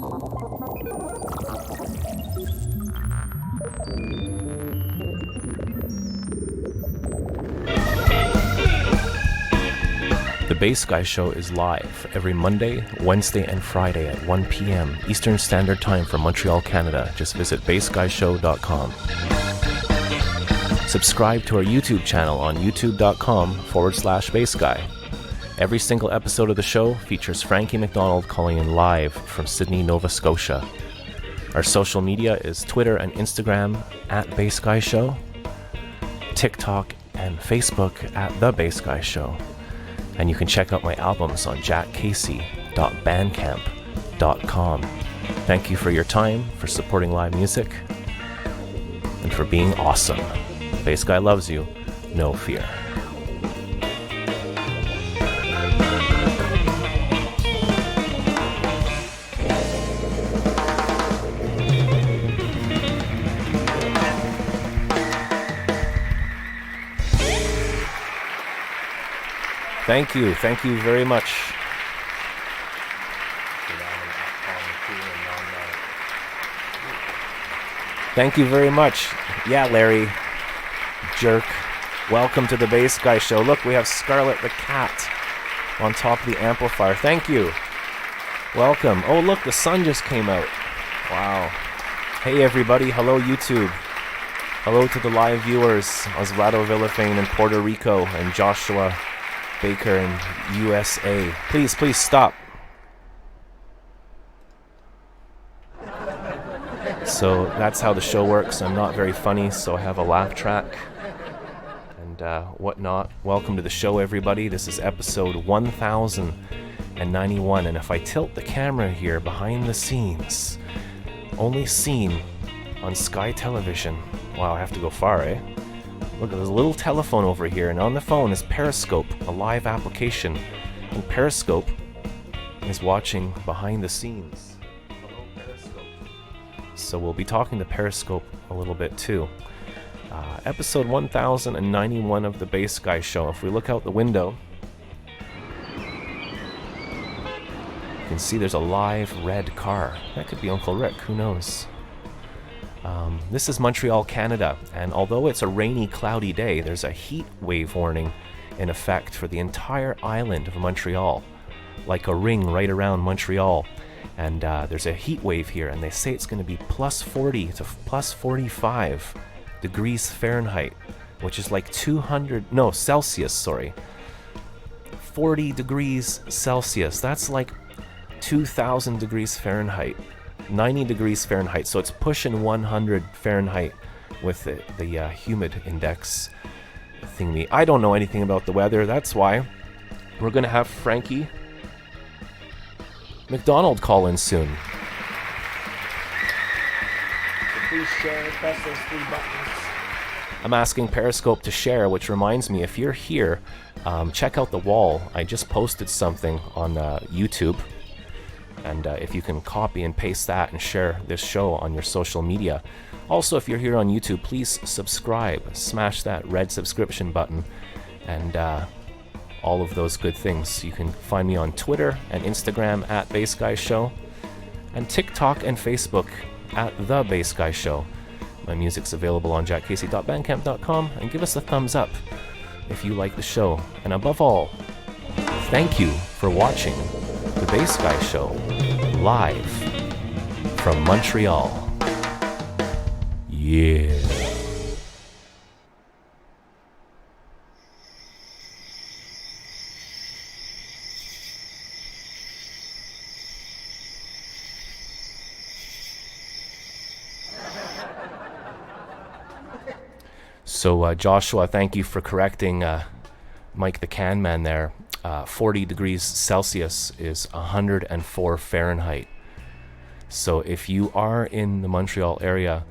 The Bass Guy Show is live every Monday, Wednesday, and Friday at 1 p.m. Eastern Standard Time for Montreal, Canada. Just visit bassguyshow.com. Subscribe to our YouTube channel on youtube.com/bassguy. Every single episode of the show features Frankie McDonald calling in live from Sydney, Nova Scotia. Our social media is Twitter and Instagram at Bass Guy Show, TikTok and Facebook at The Bass Guy Show. And you can check out my albums on jackcasey.bandcamp.com. Thank you for your time, for supporting live music, and for being awesome. Bass Guy loves you, no fear. Thank you very much. Thank you very much. Yeah, Larry, jerk. Welcome to the Bass Guy Show. Look, we have Scarlet the Cat on top of the amplifier. Thank you. Welcome. Oh, look, the sun just came out. Wow. Hey, everybody. Hello, YouTube. Hello to the live viewers. Osvaldo Villafane in Puerto Rico and Joshua Baker in USA. Please stop. So that's how the show works. I'm not very funny, so I have a laugh track and whatnot. Welcome to the show, everybody. This is episode 1091, and if I tilt the camera here behind the scenes, only seen on Sky Television. Wow, I have to go far, eh? Look, there's a little telephone over here, and on the phone is Periscope, a live application. And Periscope is watching behind the scenes. Hello, Periscope. So we'll be talking to Periscope a little bit too. Episode 1091 of the Bass Guy Show. If we look out the window, you can see there's a live red car. That could be Uncle Rick, who knows? This is Montreal, Canada, and although it's a rainy, cloudy day, there's a heat wave warning in effect for the entire island of Montreal, like a ring right around Montreal. And there's a heat wave here, and they say it's going to be plus 40 to plus 45 degrees Fahrenheit, which is like Celsius, 40 degrees Celsius. That's like 2,000 degrees Fahrenheit. 90 degrees Fahrenheit, so it's pushing 100 Fahrenheit with the humid index thingy. I don't know anything about the weather, that's why we're going to have Frankie McDonald call in soon. So please share, press those 3 buttons. I'm asking Periscope to share, which reminds me, if you're here, check out the wall. I just posted something on YouTube. And if you can copy and paste that and share this show on your social media. Also, if you're here on YouTube, please subscribe. Smash that red subscription button and all of those good things. You can find me on Twitter and Instagram at Bass Guy Show, and TikTok and Facebook at The Bass Guy Show. My music's available on jackcasey.bandcamp.com, and give us a thumbs up if you like the show. And above all, thank you for watching The Bass Guy Show, live from Montreal. Yeah. So Joshua, thank you for correcting Mike the Can Man there. 40 degrees Celsius is 104 Fahrenheit. So if you are in the Montreal area,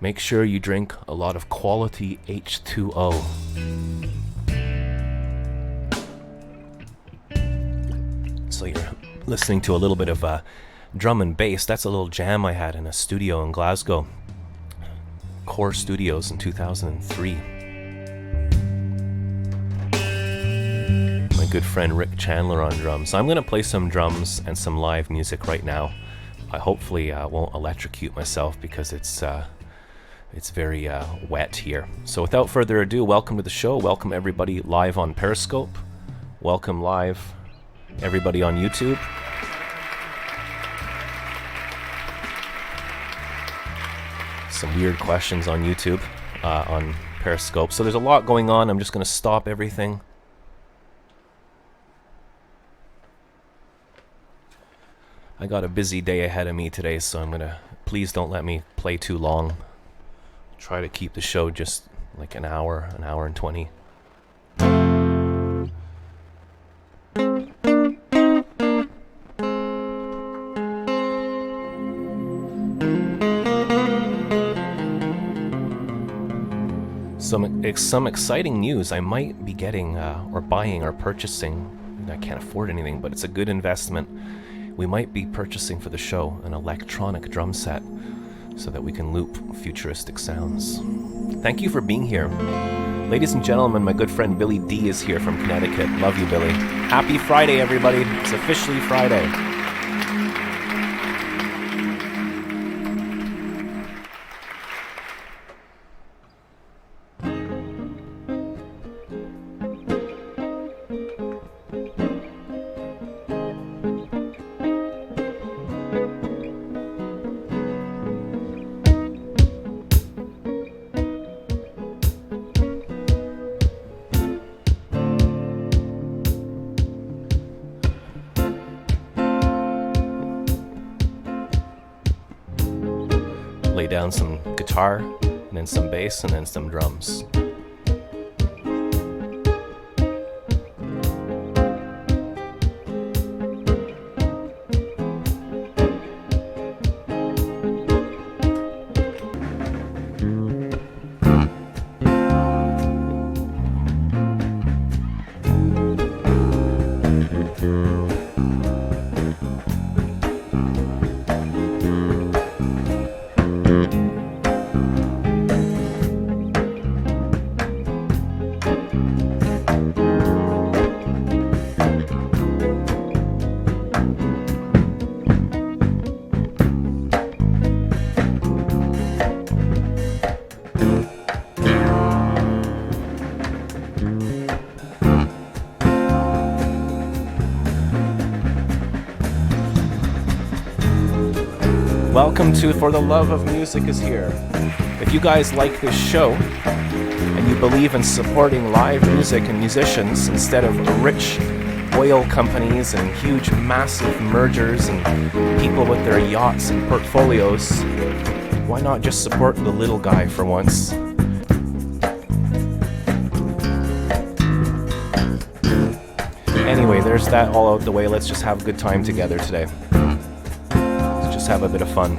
make sure you drink a lot of quality H2O. So you're listening to a little bit of drum and bass. That's a little jam I had in a studio in Glasgow, Core Studios, in 2003. My good friend Rick Chandler on drums. So I'm going to play some drums and some live music right now I hopefully won't electrocute myself because it's very wet here. So without further ado, welcome to the show. Welcome everybody live on Periscope. Welcome live everybody on YouTube. Some weird questions on YouTube, on Periscope. So there's a lot going on. I'm just going to stop everything. I got a busy day ahead of me today, so I'm going to... Please don't let me play too long. Try to keep the show just like an hour and 20. Some exciting news. I might be getting or buying or purchasing, I can't afford anything, but it's a good investment. We might be purchasing for the show an electronic drum set so that we can loop futuristic sounds. Thank you for being here. Ladies and gentlemen, my good friend Billy D is here from Connecticut. Love you, Billy. Happy Friday, everybody. It's officially Friday. Lay down some guitar, and then some bass, and then some drums. Welcome to For the Love of Music is here. If you guys like this show and you believe in supporting live music and musicians instead of rich oil companies and huge massive mergers and people with their yachts and portfolios, why not just support the little guy for once? Anyway, there's that all out the way. Let's just have a good time together today. Have a bit of fun.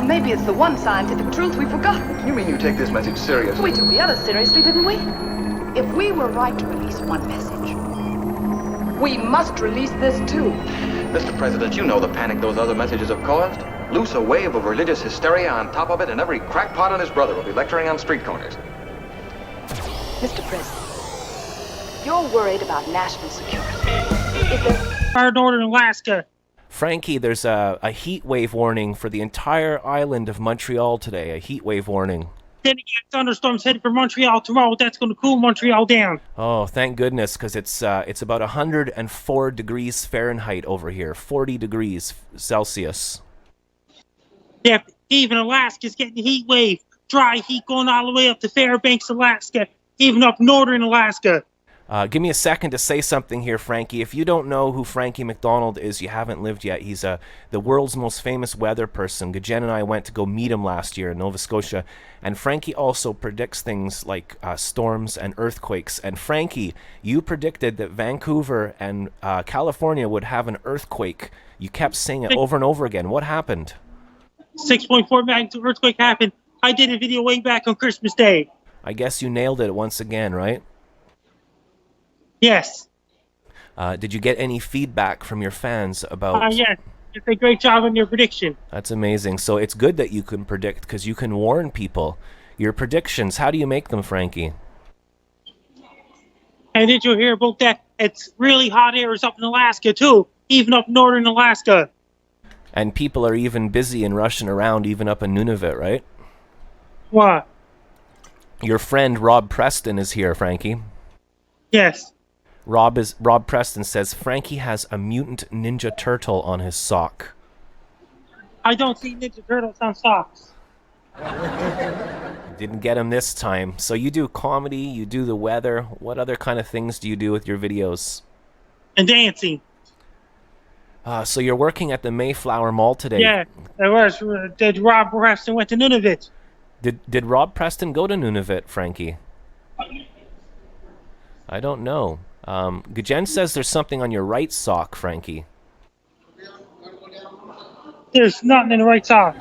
Maybe it's the one scientific truth we've forgotten. You mean you take this message seriously? We took the other seriously, didn't we? If we were right to release one message, we must release this too. Mr. President, you know the panic those other messages have caused. Loose a wave of religious hysteria on top of it, and every crackpot and his brother will be lecturing on street corners. Mr. President, You're worried about national security. Is there... Northern Alaska. Frankie, there's a heat wave warning for the entire island of Montreal today. A heat wave warning. Then again, thunderstorms headed for Montreal tomorrow. That's going to cool Montreal down. Oh, thank goodness, because it's about 104 degrees Fahrenheit over here, 40 degrees Celsius. Yeah, even Alaska's getting a heat wave. Dry heat going all the way up to Fairbanks, Alaska, even up northern Alaska. Give me a second to say something here, Frankie. If you don't know who Frankie McDonald is, you haven't lived yet. He's the world's most famous weather person. Gajen and I went to go meet him last year in Nova Scotia. And Frankie also predicts things like storms and earthquakes. And Frankie, you predicted that Vancouver and California would have an earthquake. You kept saying it over and over again. What happened? 6.4 magnitude earthquake happened. I did a video way back on Christmas Day. I guess you nailed it once again, right? Yes. Did you get any feedback from your fans about... Yes. You did a great job on your prediction. That's amazing. So it's good that you can predict, because you can warn people. Your predictions, how do you make them, Frankie? And did you hear about that? It's really hot areas up in Alaska, too. Even up northern Alaska. And people are even busy and rushing around, even up in Nunavut, right? What? Your friend Rob Preston is here, Frankie. Yes. Rob Preston says Frankie has a mutant ninja turtle on his sock. I don't see Ninja Turtles on socks. Didn't get him this time. So you do comedy, you do the weather. What other kind of things do you do with your videos? And dancing. So you're working at the Mayflower Mall today. Yeah, I was. Did Rob Preston went to Nunavut? Did Rob Preston go to Nunavut, Frankie? I don't know. Gajen says there's something on your right sock, Frankie. There's nothing in the right sock.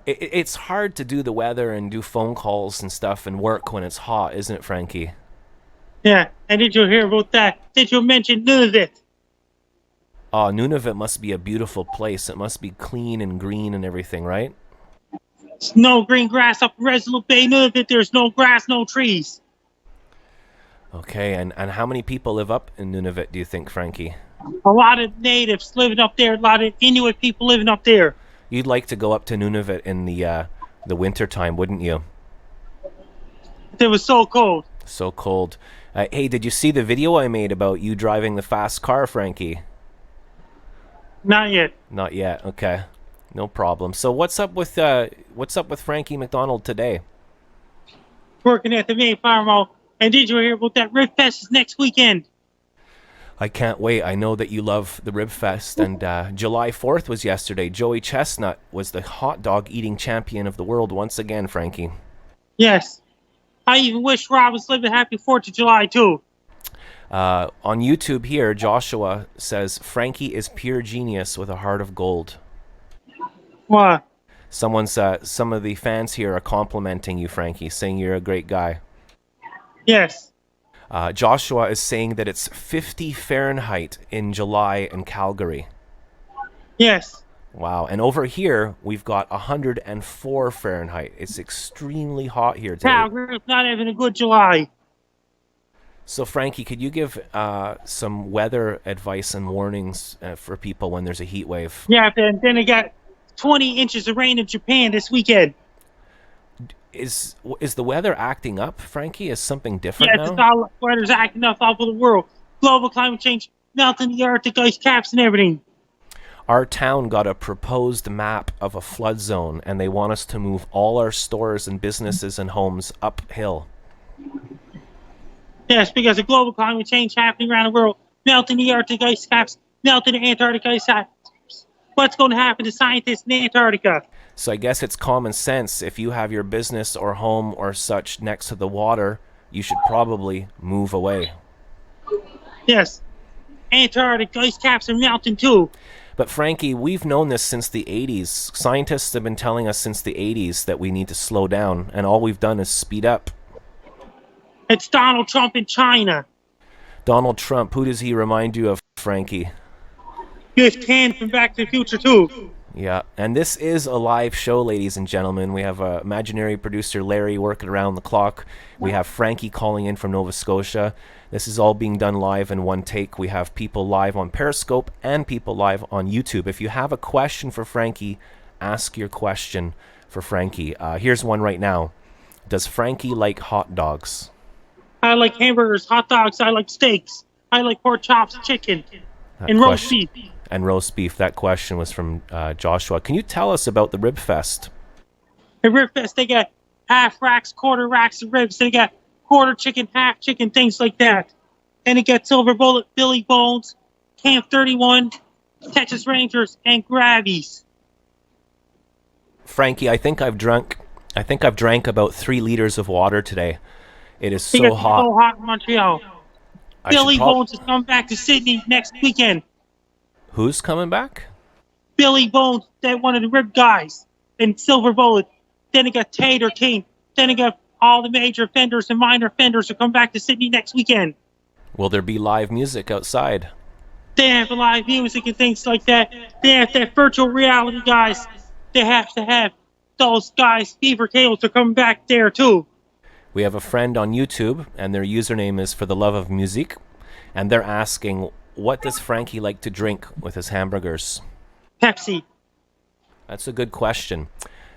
It's hard to do the weather and do phone calls and stuff and work when it's hot, isn't it, Frankie? Yeah, and did you hear about that? Did you mention Nunavut? Oh, Nunavut must be a beautiful place. It must be clean and green and everything, right? There's no green grass up in Resolute Bay, Nunavut. There's no grass, no trees. Okay, and how many people live up in Nunavut, do you think, Frankie? A lot of natives living up there. A lot of Inuit people living up there. You'd like to go up to Nunavut in the winter time, wouldn't you? It was so cold. So cold. Hey, did you see the video I made about you driving the fast car, Frankie? Not yet. Not yet. Okay, no problem. So what's up with Frankie McDonald today? Working at the Mayflower Mall. And did you hear about that Rib Fest is next weekend? I can't wait. I know that you love the Rib Fest, and July 4th was yesterday. Joey Chestnut was the hot dog eating champion of the world once again, Frankie. Yes. I even wish Rob was living happy 4th of July, too. On YouTube here, Joshua says, Frankie is pure genius with a heart of gold. What? Some of the fans here are complimenting you, Frankie, saying you're a great guy. Yes. Joshua is saying that it's 50 Fahrenheit in July in Calgary. Yes. Wow. And over here, we've got 104 Fahrenheit. It's extremely hot here today. Calgary's not having a good July. So, Frankie, could you give some weather advice and warnings for people when there's a heat wave? Yeah, then they got 20 inches of rain in Japan this weekend. Is the weather acting up, Frankie? Is something different now? Yeah, it's all weather's acting up all over the world. Global climate change, melting the Arctic ice caps and everything. Our town got a proposed map of a flood zone, and they want us to move all our stores and businesses and homes uphill. Yes, because of global climate change happening around the world, melting the Arctic ice caps, melting the Antarctic ice caps. What's going to happen to scientists in Antarctica? So I guess it's common sense. If you have your business or home or such next to the water, you should probably move away. Yes. Antarctic ice caps are melting too. But Frankie, we've known this since the 80s. Scientists have been telling us since the 80s that we need to slow down, and all we've done is speed up. It's Donald Trump in China. Donald Trump, who does he remind you of, Frankie? Biff 10 from Back to the Future too. Yeah, and this is a live show, ladies and gentlemen. We have imaginary producer Larry working around the clock. We have Frankie calling in from Nova Scotia. This is all being done live in one take. We have people live on Periscope and people live on YouTube. If you have a question for Frankie, ask your question for Frankie. Here's one right now. Does Frankie like hot dogs? I like hamburgers, hot dogs. I like steaks. I like pork chops, chicken, and roast beef. And roast beef. That question was from Joshua. Can you tell us about the Rib Fest? The Rib Fest, they got half racks, quarter racks of ribs. They got quarter chicken, half chicken, things like that. And they got Silver Bullet, Billy Bones, Camp 31, Texas Rangers, and Grabbies. Frankie, I think I've drank about 3 liters of water today. It is so hot. So hot in Montreal. Billy Bones is coming back to Sydney next weekend. Who's coming back? Billy Bones, that one of the rib guys, and Silver Bullet. Then they got Tater King. Then they got all the major offenders and minor offenders who come back to Sydney next weekend. Will there be live music outside? They have live music and things like that. They have that virtual reality guys. They have to have those guys, Beaver Tails, are coming back there too. We have a friend on YouTube, and their username is For the Love of Music, and they're asking, what does Frankie like to drink with his hamburgers? Pepsi. That's a good question.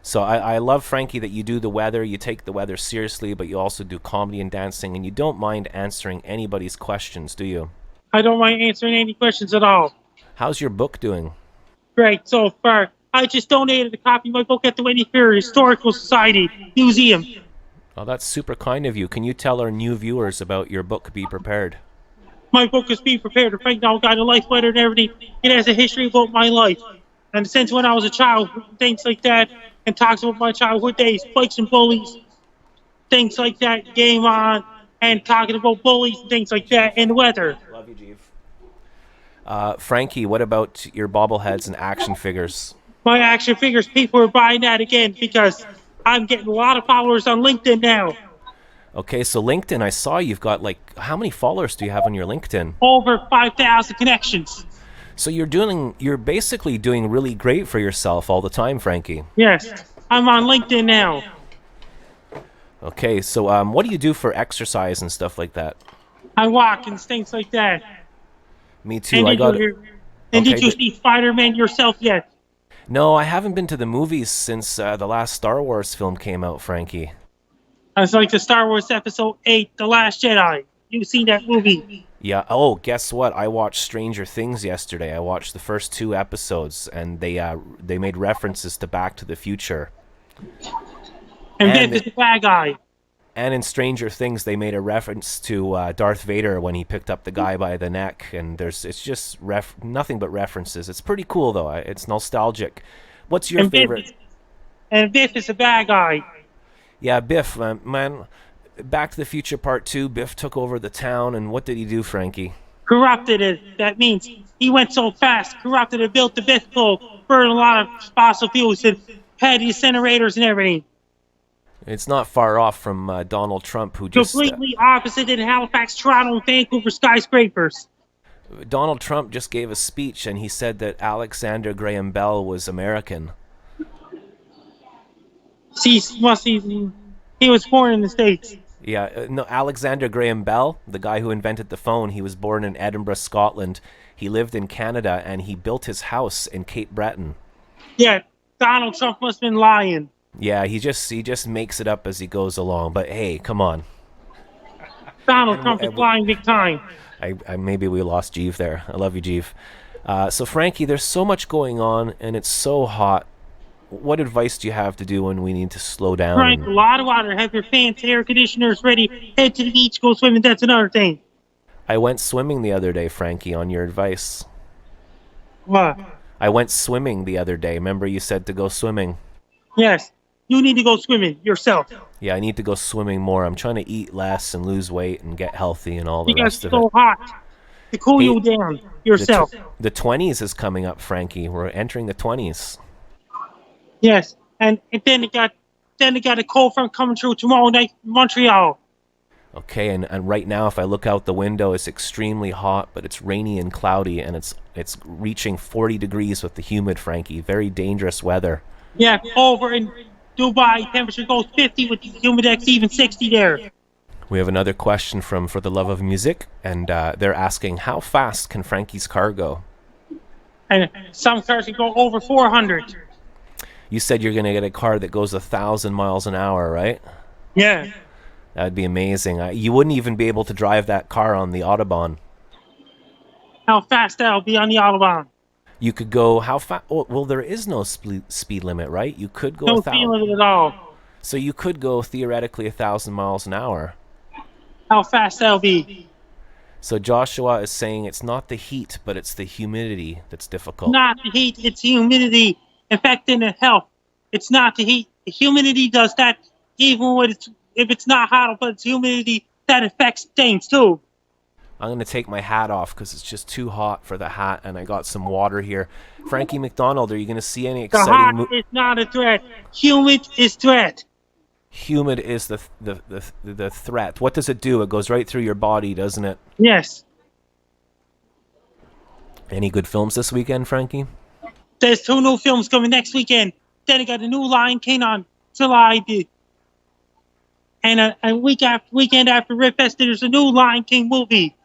So I love, Frankie, that you do the weather, you take the weather seriously, but you also do comedy and dancing, and you don't mind answering anybody's questions, do you? I don't mind answering any questions at all. How's your book doing? Great, so far. I just donated a copy of my book at the Whitney Fair Historical Society Museum. Oh, that's super kind of you. Can you tell our new viewers about your book, Be Prepared? My book is Be Prepared to Fight All Kind of Life Weather and everything. It has a history about my life. And since when I was a child, things like that, and talks about my childhood days, bikes and bullies, things like that, game on, and talking about bullies and things like that, and weather. Love you, Jeeve. Frankie, what about your bobbleheads and action figures? My action figures, people are buying that again because I'm getting a lot of followers on LinkedIn now. Okay, so LinkedIn, I saw you've got how many followers do you have on your LinkedIn? Over 5,000 connections. So you're basically doing really great for yourself all the time, Frankie. Yes, I'm on LinkedIn now. Okay, so what do you do for exercise and stuff like that? I walk and things like that. Me too. Did you see Spider-Man yourself yet? No, I haven't been to the movies since the last Star Wars film came out, Frankie. It's like the Star Wars Episode 8, The Last Jedi. You've seen that movie? Yeah. Oh, guess what? I watched Stranger Things yesterday. I watched the first 2 episodes, and they made references to Back to the Future. And Biff is the bad guy. And in Stranger Things, they made a reference to Darth Vader when he picked up the guy by the neck, and it's just nothing but references. It's pretty cool, though. It's nostalgic. What's your favorite? Biff is the bad guy. Yeah, Biff, man. Back to the Future Part 2, Biff took over the town, and what did he do, Frankie? Corrupted it. That means he went so fast, corrupted it, built the Biff Bowl, burned a lot of fossil fuels, and had the incinerators and everything. It's not far off from Donald Trump, who just... Completely opposite in Halifax, Toronto, and Vancouver skyscrapers. Donald Trump just gave a speech, and he said that Alexander Graham Bell was American. He was born in the States. Yeah, no, Alexander Graham Bell, the guy who invented the phone, he was born in Edinburgh, Scotland. He lived in Canada, and he built his house in Cape Breton. Yeah, Donald Trump must have been lying. Yeah, he just makes it up as he goes along. But hey, come on. Donald Trump is lying big time. Maybe we lost Jeeve there. I love you, Jeeve. So Frankie, there's so much going on, and it's so hot. What advice do you have to do when we need to slow down? Drink a lot of water. Have your fans, air conditioners ready. Head to the beach. Go swimming. That's another thing. I went swimming the other day, Frankie, on your advice. What? I went swimming the other day. Remember you said to go swimming? Yes. You need to go swimming yourself. Yeah, I need to go swimming more. I'm trying to eat less and lose weight and get healthy and all the rest of it. Because it's so hot. To cool you down yourself. The 20s is coming up, Frankie. We're entering the 20s. Yes, and then they got a cold front coming through tomorrow night in Montreal. Okay, and right now, if I look out the window, it's extremely hot, but it's rainy and cloudy, and it's reaching 40 degrees with the humid, Frankie. Very dangerous weather. Yeah, over in Dubai, temperature goes 50 with the humidex, even 60 there. We have another question from For the Love of Music, and they're asking, how fast can Frankie's car go? And some cars can go over 400. You said you're going to get a car that goes 1,000 miles an hour, right? Yeah. That'd be amazing. You wouldn't even be able to drive that car on the Autobahn. How fast that'll be on the Autobahn? You could go, how fast? Oh, well, there is no speed limit, right? You could go No 1,000. speed limit at all. So you could go theoretically 1,000 miles an hour. How fast that'll be? So Joshua is saying it's not the heat, but it's the humidity that's difficult. Not the heat, it's the humidity affecting the health. It's not the heat. The humidity does that even when if it's not hot, but it's humidity that affects things too. I'm going to take my hat off because it's just too hot for the hat, and I got some water here. Frankie McDonald, are you going to see any The exciting... hot is not a threat. Humid is threat. Humid is the threat. What does it do? It goes right through your body, doesn't it? Yes. Any good films this weekend, Frankie? There's 2 new films coming next weekend. Then I got a new Lion King on July. And a weekend after Ripfest, there's a new Lion King movie.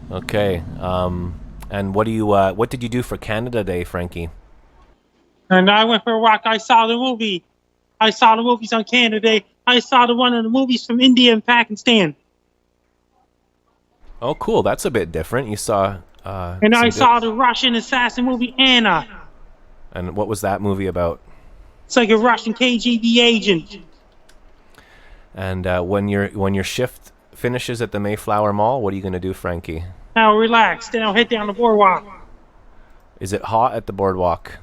Okay. And what did you do for Canada Day, Frankie? And I went for a walk. I saw the movie. I saw the movies on Canada Day. I saw one of the movies from India and Pakistan. Oh, cool. That's a bit different. You saw... and I saw the Russian assassin movie, Anna. And what was that movie about? It's like a Russian KGB agent. And when your shift finishes at the Mayflower Mall, what are you going to do, Frankie? Now relax. Then I'll head down the boardwalk. Is it hot at the boardwalk?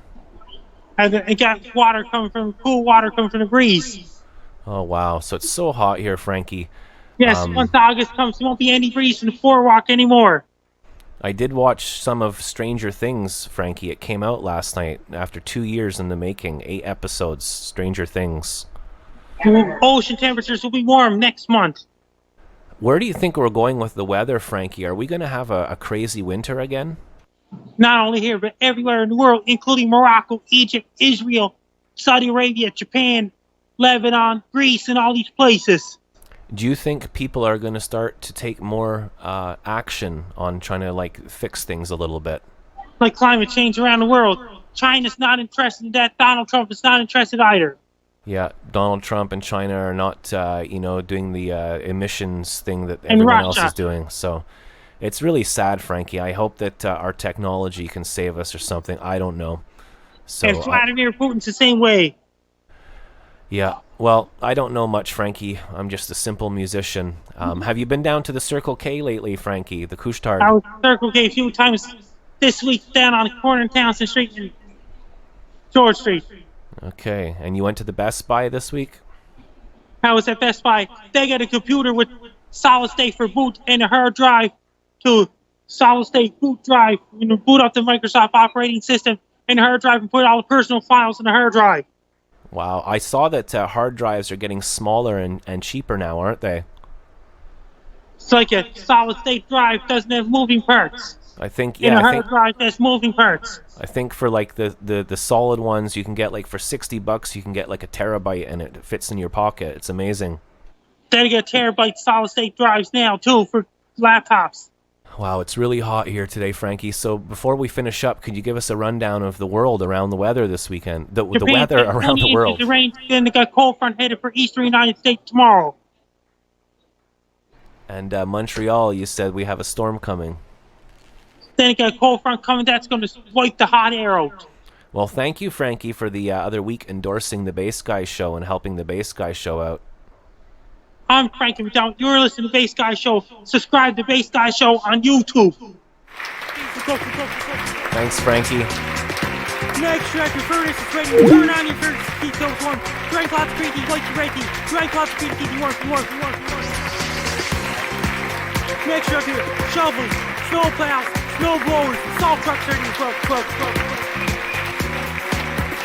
And it got cool water coming from the breeze. Oh, wow. So it's so hot here, Frankie. Yes, once August comes, there won't be any breeze from the boardwalk anymore. I did watch some of Stranger Things, Frankie. It came out last night after 2 years in the making. 8 episodes, Stranger Things. Ocean temperatures will be warm next month. Where do you think we're going with the weather, Frankie? Are we going to have a crazy winter again? Not only here, but everywhere in the world, including Morocco, Egypt, Israel, Saudi Arabia, Japan, Lebanon, Greece, and all these places. Do you think people are going to start to take more action on trying to fix things a little bit? Like climate change around the world. China's not interested in that. Donald Trump is not interested either. Yeah, Donald Trump and China are not, doing the emissions thing that everyone else is doing. So it's really sad, Frankie. I hope that our technology can save us or something. I don't know. So, and Vladimir Putin's the same way. Yeah, well, I don't know much, Frankie. I'm just a simple musician. Have you been down to the Circle K lately, Frankie? The Couche-Tard? I was at Circle K a few times this week down on the corner in Townsend Street and George Street. Okay, and you went to the Best Buy this week? I was at Best Buy. They got a computer with solid state for boot and a hard drive to solid state boot drive. You boot up the Microsoft operating system and the hard drive and put all the personal files in the hard drive. Wow, I saw that hard drives are getting smaller and cheaper now, aren't they? It's like a solid state drive doesn't have moving parts. I think, and a hard drive has moving parts. I think for the solid ones, you can get for $60, you can get a terabyte and it fits in your pocket. It's amazing. They get terabyte solid state drives now too for laptops. Wow, it's really hot here today, Frankie. So before we finish up, could you give us a rundown of the world around the weather this weekend? The weather around the world. The rain, then they got cold front headed for eastern United States tomorrow. And Montreal, you said we have a storm coming. Then it got a cold front coming that's going to wipe the hot air out. Well, thank you, Frankie, for the other week endorsing the Bass Guy Show and helping the Bass Guy Show out. I'm Frankie McDonald. You're listening to the Bass Guy Show. Subscribe to the Bass Guy Show on YouTube. Thanks, Frankie. Make sure your furnace is ready. Turn on your furnace to keep those warm. Drink lots of green tea, like you're ready. Drink lots of green tea, keep you warm. Make sure your shovels, snow plows, snow blowers, salt trucks are in your truck.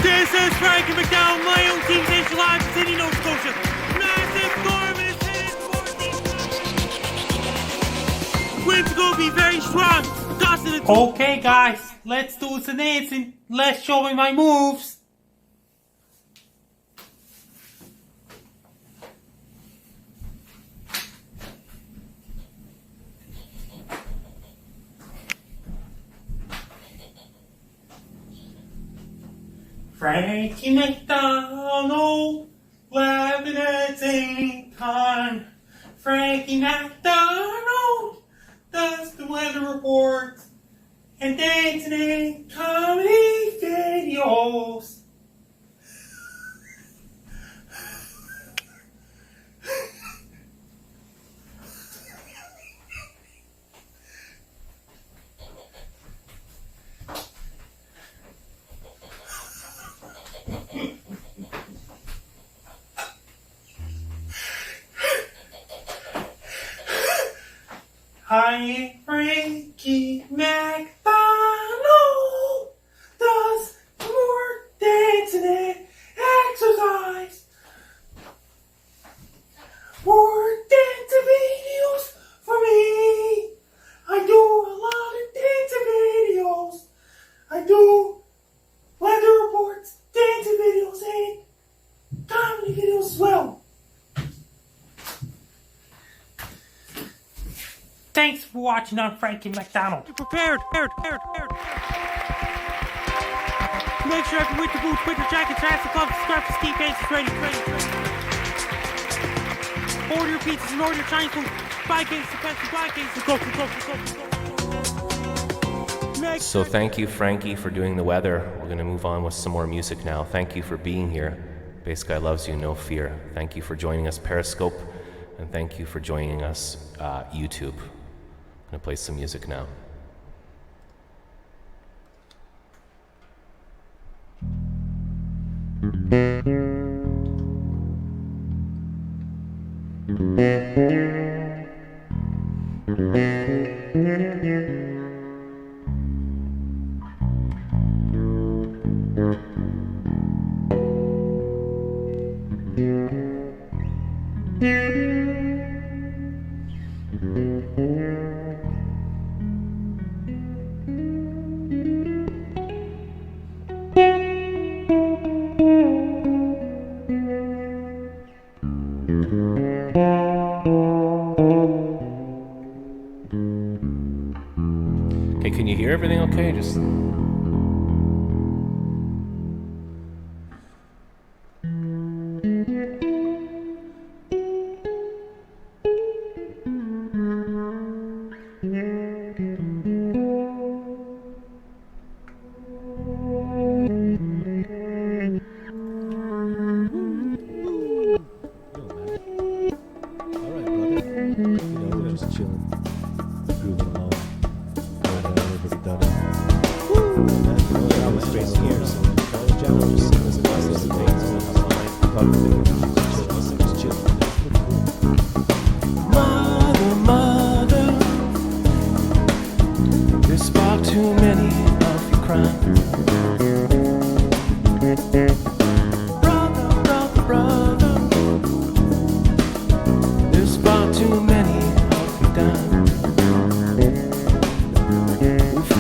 This is Frankie McDowell, my own team, Nation Live, City, Nova Scotia. Massive storm is headed for the... winds are gonna be very strong. Okay, guys, let's do some dancing. Let's show me my moves. Frankie McDonald, laughing at the same time. Frankie McDonald does the weather reports and dancing in comedy videos. Hi, Frankie McDonald does more dancing and exercise. More dancing videos for me. I do a lot of dancing videos. I do weather reports, dancing videos, and comedy videos as well. Thanks for watching on Frankie McDonald. You're prepared. Make sure every winter boots, winter jackets, hats, gloves, scarves, ski pants is ready. Order your pizzas and order your Chinese food. 5 cases of Pepsi, 5 cases of Coke. So thank you, Frankie, for doing the weather. We're going to move on with some more music now. Thank you for being here. Bass Guy loves you, no fear. Thank you for joining us, Periscope, and thank you for joining us, YouTube. I'm going to play some music now. Okay, can you hear everything okay? Just...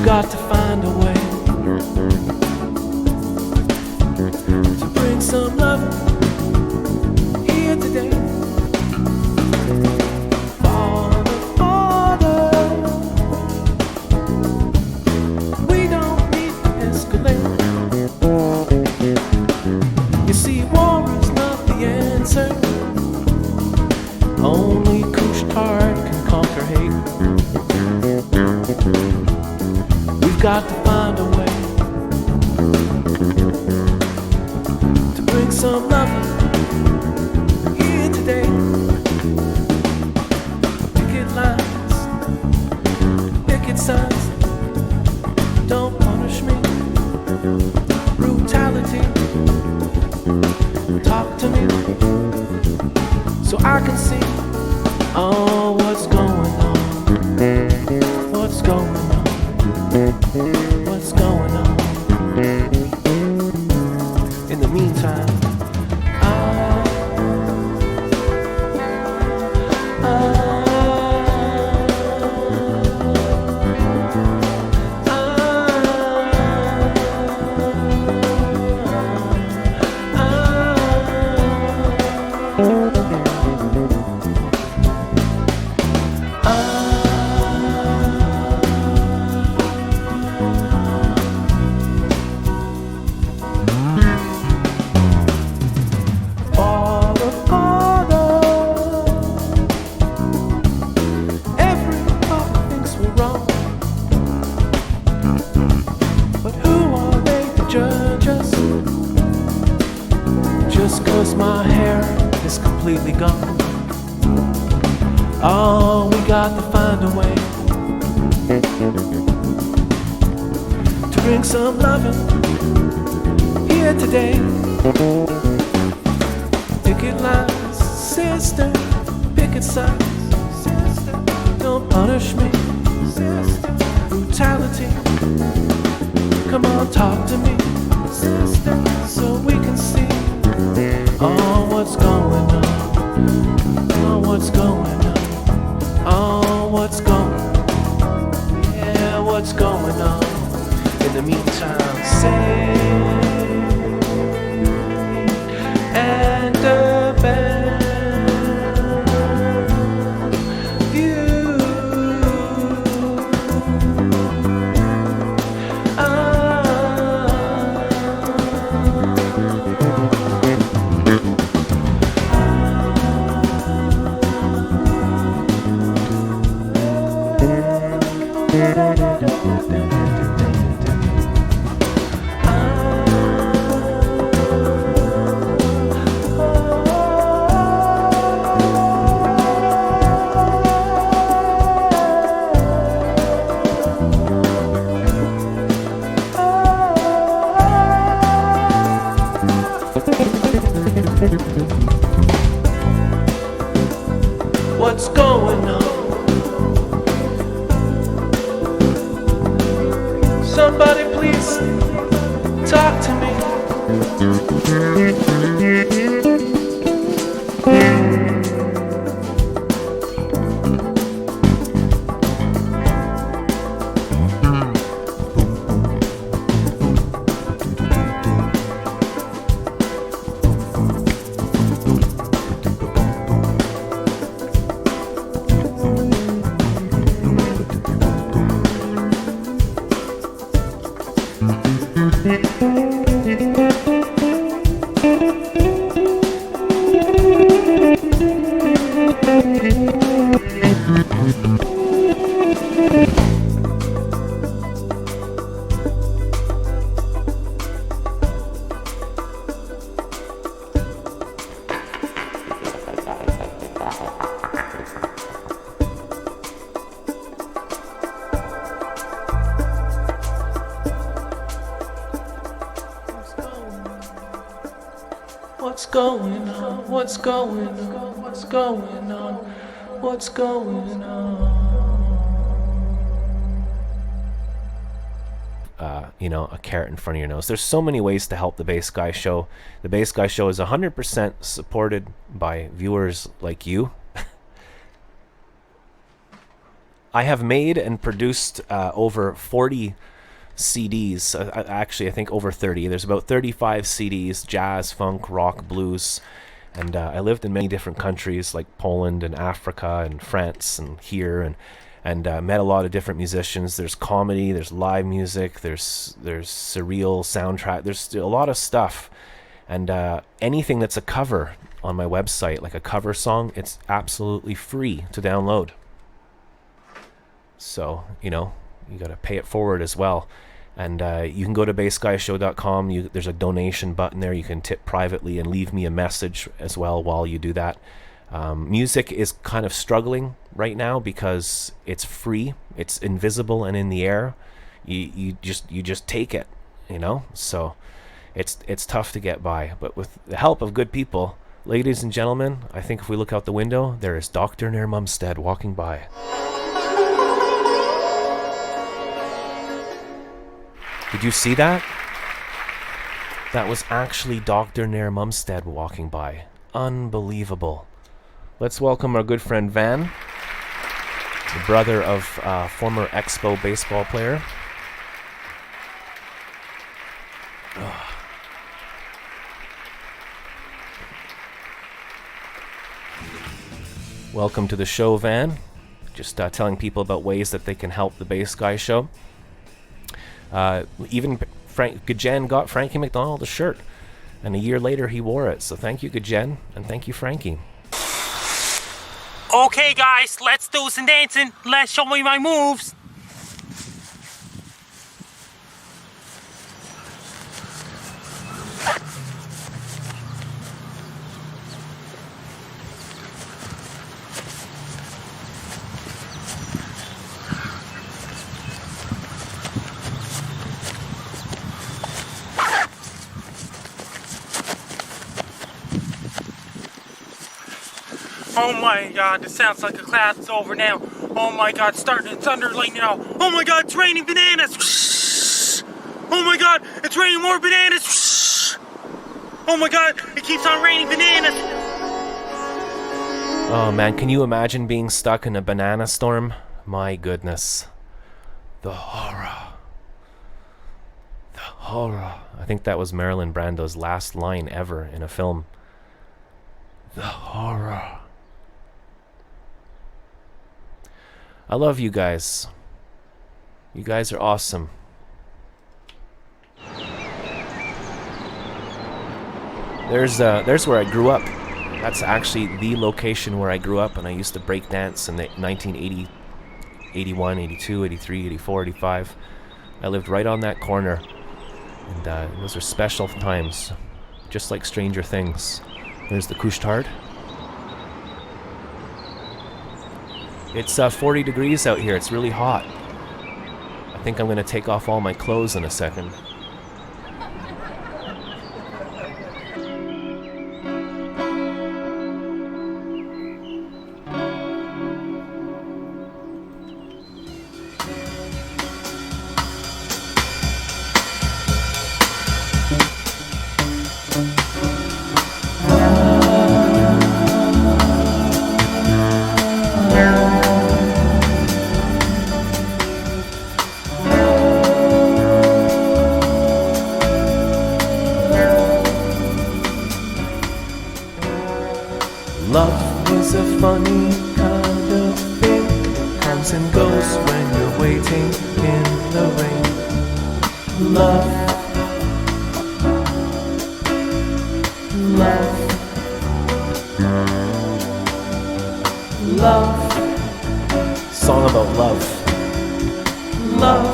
Got to find a way to bring some love here today. Father, we don't need to escalate. You see, war is not the answer. Only Kushtar can conquer hate. Got to find a way to bring some love here today. Picket lines, picket signs, don't punish me. Brutality, talk to me so I can see what's going on. What's going on? What's going on? In the meantime, completely gone. Oh, we got to find a way to bring some loving here today. Picket lines, sister, picket signs, sister, don't punish me, sister, brutality. Come on, talk to me, sister, so we can see. Oh, what's going on? Oh, what's going on? Oh, what's going on? Yeah, what's going on? In the meantime, say and a bad view. What's going on? Somebody please talk to me. What's going on? What's going on? What's going on? What's going on? A carrot in front of your nose. There's so many ways to help the Bass Guy Show. The Bass Guy Show is 100% supported by viewers like you. I have made and produced over 40 CDs. Actually, I think over 30. There's about 35 CDs, jazz, funk, rock, blues. And I lived in many different countries like Poland and Africa and France and here and met a lot of different musicians. There's comedy, there's live music, there's surreal soundtrack. There's a lot of stuff. And anything that's a cover on my website, like a cover song, it's absolutely free to download. So, you got to pay it forward as well. And you can go to bassguyshow.com. There's a donation button there. You can tip privately and leave me a message as well while you do that. Music is kind of struggling right now because it's free, it's invisible and in the air. You just take it, So it's tough to get by. But with the help of good people, ladies and gentlemen, I think if we look out the window, there is Dr. Nair Mumstead walking by. Did you see that? That was actually Dr. Nair Mumstead walking by. Unbelievable. Let's welcome our good friend Van, the brother of former Expo baseball player. Welcome to the show, Van. Just telling people about ways that they can help the Bass Guy Show. Even Frank Gajen got Frankie McDonald a shirt, and a year later he wore it. So thank you, Gajen, and thank you, Frankie. Okay, guys, let's do some dancing. Let's show me my moves. Oh my god, this sounds like a class. It's over now. Oh my god, starting to thunder right now. Oh my god, it's raining bananas. Oh my god, it's raining more bananas. Oh my god, it keeps on raining bananas. Oh man, can you imagine being stuck in a banana storm? My goodness. The horror. The horror. I think that was Marilyn Brando's last line ever in a film. The horror. I love you guys. You guys are awesome. There's where I grew up. That's actually the location where I grew up, and I used to break dance in the 1980, 81, 82, 83, 84, 85. I lived right on that corner, and those are special times, just like Stranger Things. There's the Couche-Tard. It's 40 degrees out here. It's really hot. I think I'm going to take off all my clothes in a second. Love is a funny kind of thing. Comes and goes when you're waiting in the rain. Love. Love. Love. Song about love. Love.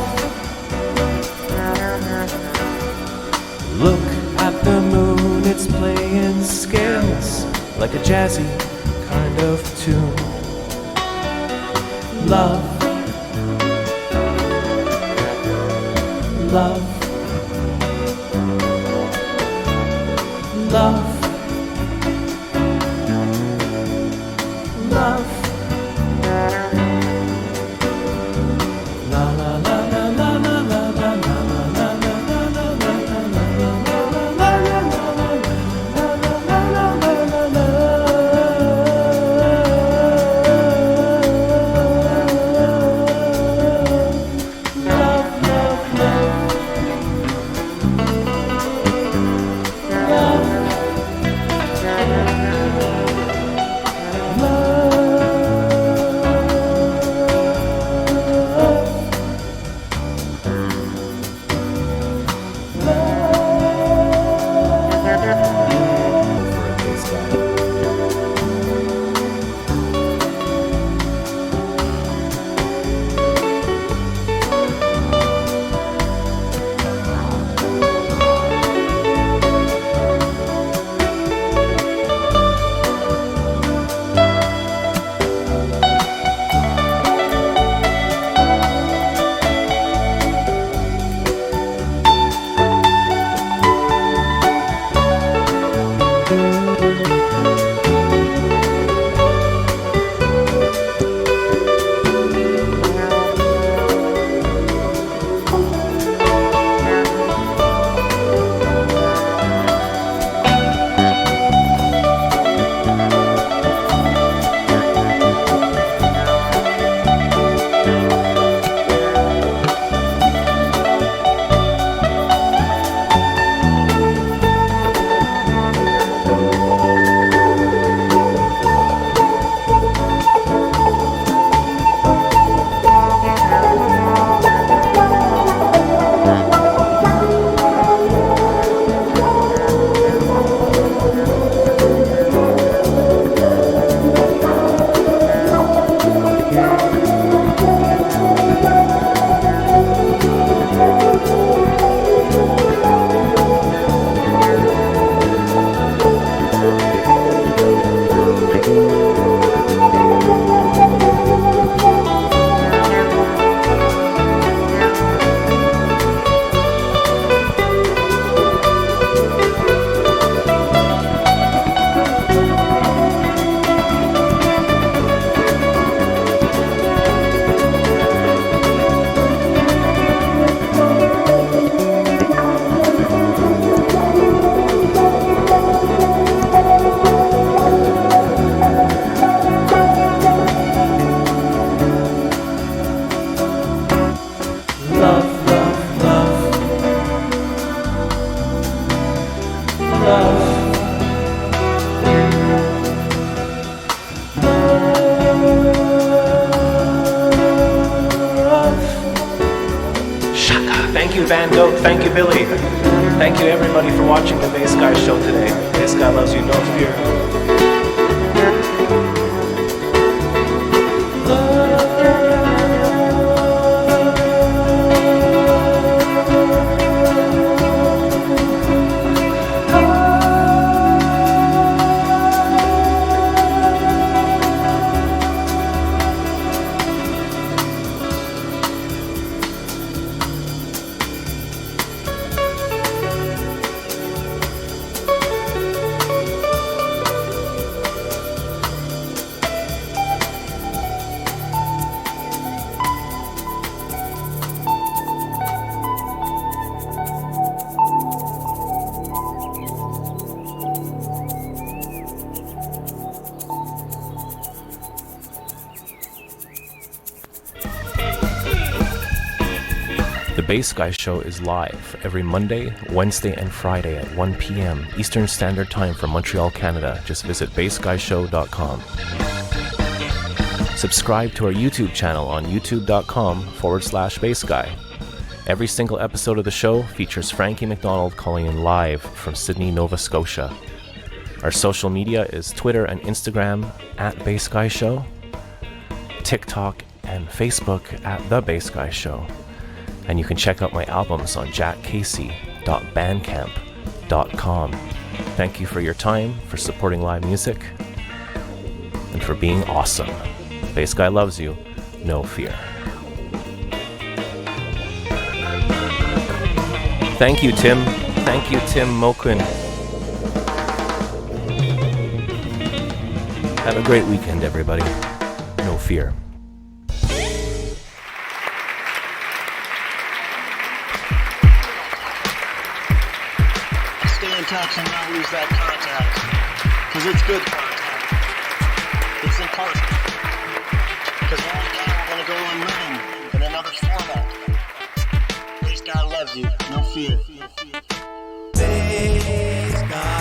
Look at the moon, it's playing scales like a jazzy kind of tune. Love. Love. Love. Love. La la la la la la la la la la la la you, Van Goat. Thank you, Billy. Thank you, everybody, for watching the Bass Guy Show today. Bass Guy loves you, no fear. The Bass Guy Show is live every Monday, Wednesday, and Friday at 1 p.m. Eastern Standard Time from Montreal, Canada. Just visit bassguyshow.com. Subscribe to our YouTube channel on youtube.com/bassguy. Every single episode of the show features Frankie McDonald calling in live from Sydney, Nova Scotia. Our social media is Twitter and Instagram at Bass Guy Show, TikTok and Facebook at The Bass Guy Show. And you can check out my albums on jackcasey.bandcamp.com. Thank you for your time, for supporting live music, and for being awesome. Bass Guy loves you, no fear. Thank you, Tim. Thank you, Tim Mokun. Have a great weekend, everybody. No fear. Touch and not lose that contact, because it's good contact. It's important, because one day we're going to go on living in another format. Bass Guy loves you, no fear. Bass Guy.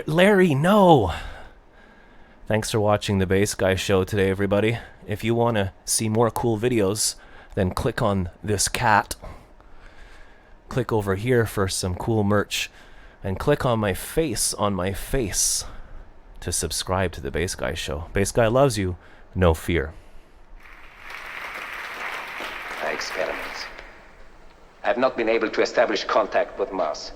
Larry, no! Thanks for watching the Bass Guy Show today, everybody. If you want to see more cool videos, then click on this cat. Click over here for some cool merch. And click on my face to subscribe to the Bass Guy Show. Bass Guy loves you, no fear. Experiments. I have not been able to establish contact with Mars.